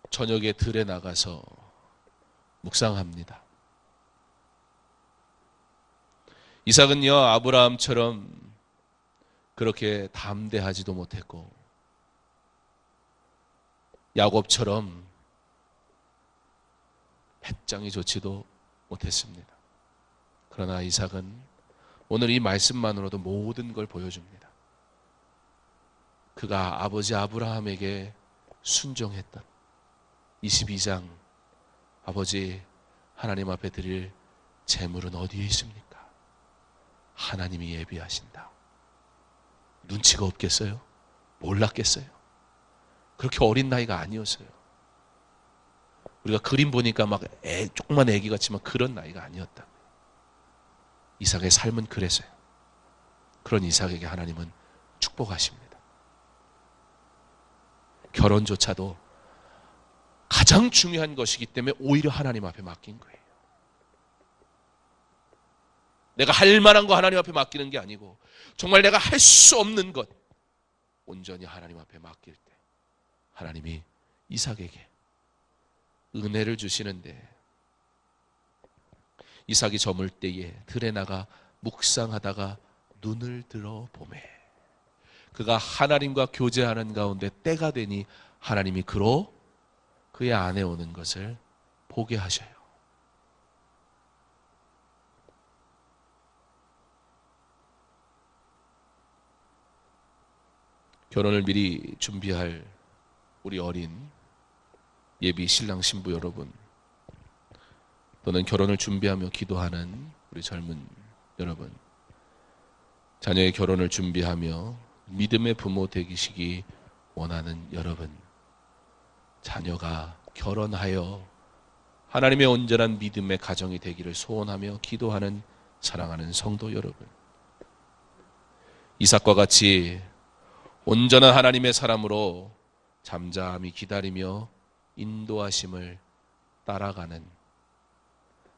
저녁에 들에 나가서 묵상합니다. 이삭은요, 아브라함처럼 그렇게 담대하지도 못했고 야곱처럼 배짱이 좋지도 못했습니다. 그러나 이삭은 오늘 이 말씀만으로도 모든 걸 보여줍니다. 그가 아버지 아브라함에게 순종했던 22장 아버지 하나님 앞에 드릴 재물은 어디에 있습니까? 하나님이 예비하신다. 눈치가 없겠어요? 몰랐겠어요? 그렇게 어린 나이가 아니었어요. 우리가 그림 보니까 막 조그만 애기 같지만 그런 나이가 아니었다. 이삭의 삶은 그랬어요. 그런 이삭에게 하나님은 축복하십니다. 결혼조차도 가장 중요한 것이기 때문에 오히려 하나님 앞에 맡긴 거예요. 내가 할 만한 거 하나님 앞에 맡기는 게 아니고 정말 내가 할 수 없는 것 온전히 하나님 앞에 맡길 때 하나님이 이삭에게 은혜를 주시는데, 이삭이 저물 때에 들에 나가 묵상하다가 눈을 들어 보매 그가 하나님과 교제하는 가운데 때가 되니 하나님이 그로 그의 안에 오는 것을 보게 하셔요. 결혼을 미리 준비할 우리 어린 예비 신랑 신부 여러분, 또는 결혼을 준비하며 기도하는 우리 젊은 여러분, 자녀의 결혼을 준비하며 믿음의 부모 되시기 원하는 여러분, 자녀가 결혼하여 하나님의 온전한 믿음의 가정이 되기를 소원하며 기도하는 사랑하는 성도 여러분, 이삭과 같이 온전한 하나님의 사람으로 잠잠히 기다리며 인도하심을 따라가는,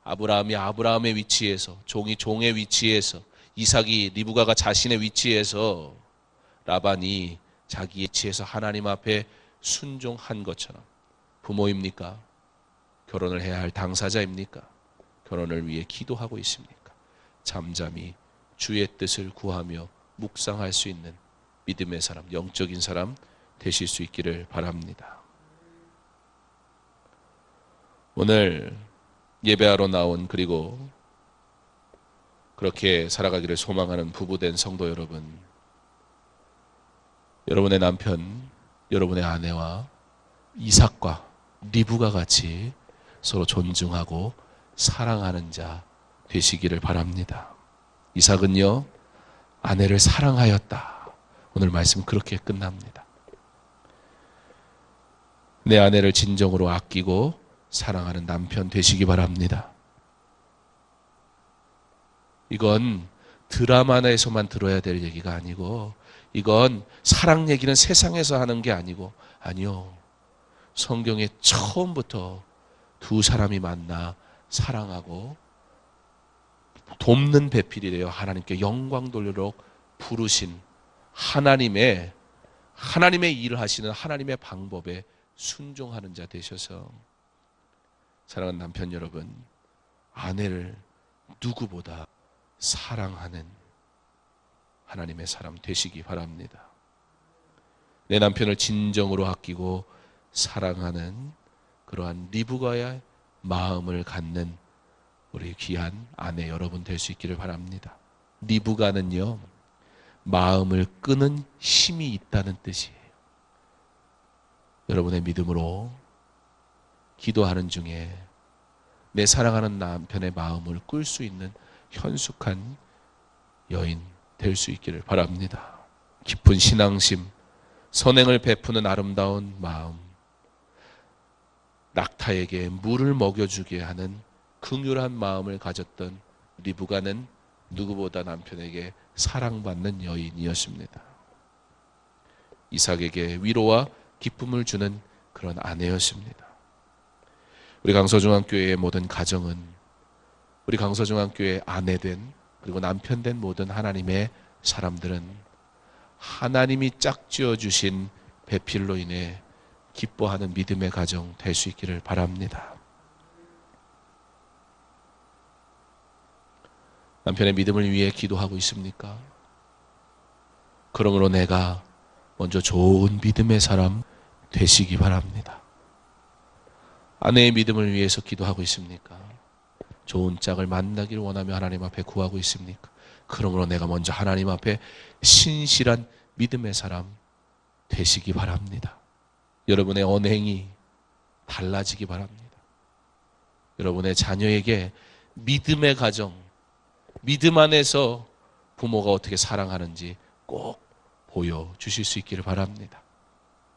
아브라함이 아브라함의 위치에서, 종이 종의 위치에서, 이삭이 리브가가 자신의 위치에서, 라반이 자기 위치에서 하나님 앞에 순종한 것처럼, 부모입니까? 결혼을 해야 할 당사자입니까? 결혼을 위해 기도하고 있습니까? 잠잠히 주의 뜻을 구하며 묵상할 수 있는 믿음의 사람, 영적인 사람 되실 수 있기를 바랍니다. 오늘 예배하러 나온, 그리고 그렇게 살아가기를 소망하는 부부된 성도 여러분, 여러분의 남편, 여러분의 아내와 이삭과 리브가 같이 서로 존중하고 사랑하는 자 되시기를 바랍니다. 이삭은요, 아내를 사랑하였다. 오늘 말씀 그렇게 끝납니다. 내 아내를 진정으로 아끼고 사랑하는 남편 되시기 바랍니다. 이건 드라마에서만 들어야 될 얘기가 아니고, 이건 사랑 얘기는 세상에서 하는 게 아니고, 아니요, 성경에 처음부터 두 사람이 만나 사랑하고 돕는 배필이 되어 하나님께 영광 돌리도록 부르신 하나님의 일을 하시는 하나님의 방법에 순종하는 자 되셔서, 사랑하는 남편 여러분, 아내를 누구보다 사랑하는 하나님의 사람 되시기 바랍니다. 내 남편을 진정으로 아끼고 사랑하는 그러한 리브가의 마음을 갖는 우리 귀한 아내 여러분 될 수 있기를 바랍니다. 리브가는요, 마음을 끄는 힘이 있다는 뜻이에요. 여러분의 믿음으로 기도하는 중에 내 사랑하는 남편의 마음을 끌 수 있는 현숙한 여인 될 수 있기를 바랍니다. 깊은 신앙심, 선행을 베푸는 아름다운 마음, 낙타에게 물을 먹여주게 하는 긍휼한 마음을 가졌던 리브가는 누구보다 남편에게 사랑받는 여인이었습니다. 이삭에게 위로와 기쁨을 주는 그런 아내였습니다. 우리 강서중앙교회의 모든 가정은, 우리 강서중앙교회의 아내된, 그리고 남편된 모든 하나님의 사람들은 하나님이 짝지어 주신 배필로 인해 기뻐하는 믿음의 가정 될 수 있기를 바랍니다. 남편의 믿음을 위해 기도하고 있습니까? 그러므로 내가 먼저 좋은 믿음의 사람 되시기 바랍니다. 아내의 믿음을 위해서 기도하고 있습니까? 좋은 짝을 만나기를 원하며 하나님 앞에 구하고 있습니까? 그러므로 내가 먼저 하나님 앞에 신실한 믿음의 사람 되시기 바랍니다. 여러분의 언행이 달라지기 바랍니다. 여러분의 자녀에게 믿음의 가정, 믿음 안에서 부모가 어떻게 사랑하는지 꼭 보여주실 수 있기를 바랍니다.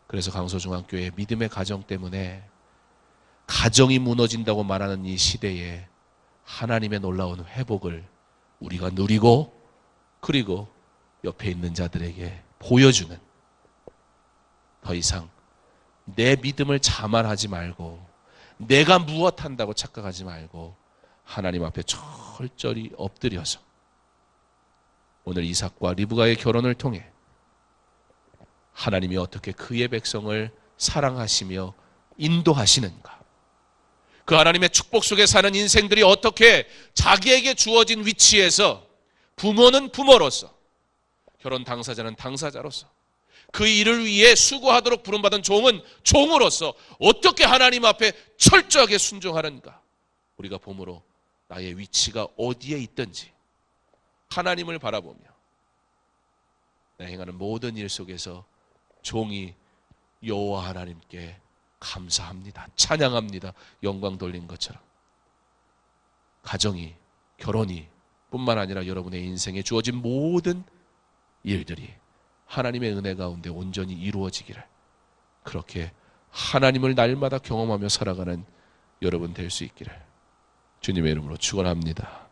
그래서 강서중앙교회 믿음의 가정 때문에 가정이 무너진다고 말하는 이 시대에 하나님의 놀라운 회복을 우리가 누리고 그리고 옆에 있는 자들에게 보여주는, 더 이상 내 믿음을 자만하지 말고 내가 무엇한다고 착각하지 말고 하나님 앞에 철저히 엎드려서 오늘 이삭과 리브가의 결혼을 통해 하나님이 어떻게 그의 백성을 사랑하시며 인도하시는가, 그 하나님의 축복 속에 사는 인생들이 어떻게 자기에게 주어진 위치에서 부모는 부모로서, 결혼 당사자는 당사자로서, 그 일을 위해 수고하도록 부름받은 종은 종으로서 어떻게 하나님 앞에 철저하게 순종하는가, 우리가 봄으로 나의 위치가 어디에 있든지 하나님을 바라보며 내 행하는 모든 일 속에서 종이 여호와 하나님께 감사합니다, 찬양합니다, 영광 돌린 것처럼 가정이, 결혼이 뿐만 아니라 여러분의 인생에 주어진 모든 일들이 하나님의 은혜 가운데 온전히 이루어지기를, 그렇게 하나님을 날마다 경험하며 살아가는 여러분 될 수 있기를 주님의 이름으로 축원합니다.